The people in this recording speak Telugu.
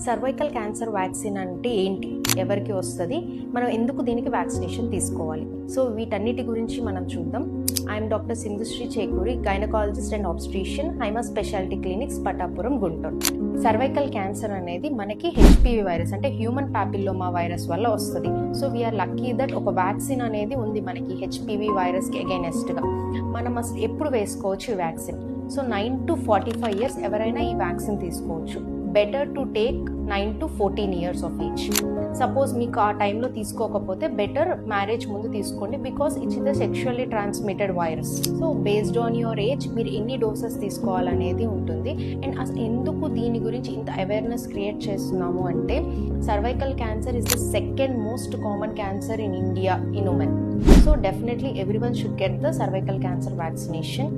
సర్వైకల్ క్యాన్సర్ వ్యాక్సిన్ అంటే ఏంటి, ఎవరికి వస్తుంది, మనం ఎందుకు దీనికి వ్యాక్సినేషన్ తీసుకోవాలి, సో వీటన్నిటి గురించి మనం చూద్దాం. I'm doctor Sindhushree Chekuri, gynaecologist and ఆబ్స్ట్రీషియన్, Haima speciality clinics, Patapuram, Guntur. Cervical cancer అనేది మనకి హెచ్పివి వైరస్ అంటే హ్యూమన్ పాపిల్లోమా వైరస్ వల్ల వస్తుంది. సో వీఆర్ లక్కీ దట్ ఒక వ్యాక్సిన్ అనేది ఉంది మనకి హెచ్పివి వైరస్కి అగైనెస్ట్గా. మనం అసలు ఎప్పుడు వేసుకోవచ్చు ఈ వ్యాక్సిన్? సో 9 to 45 years ఎవరైనా ఈ వ్యాక్సిన్ తీసుకోవచ్చు. Better to take 9 to 14 years of age. Suppose మీకు ఆ టైంలో తీసుకోకపోతే బెటర్ మ్యారేజ్ ముందు తీసుకోండి, because it's the sexually transmitted virus. So based on your age మీరు ఎన్ని డోసెస్ తీసుకోవాలనేది ఉంటుంది. అండ్ అసలు ఎందుకు దీని గురించి ఇంత అవేర్నెస్ క్రియేట్ చేస్తున్నాము అంటే, cervical cancer is the second most common cancer in India in women. So definitely everyone should get the cervical cancer vaccination.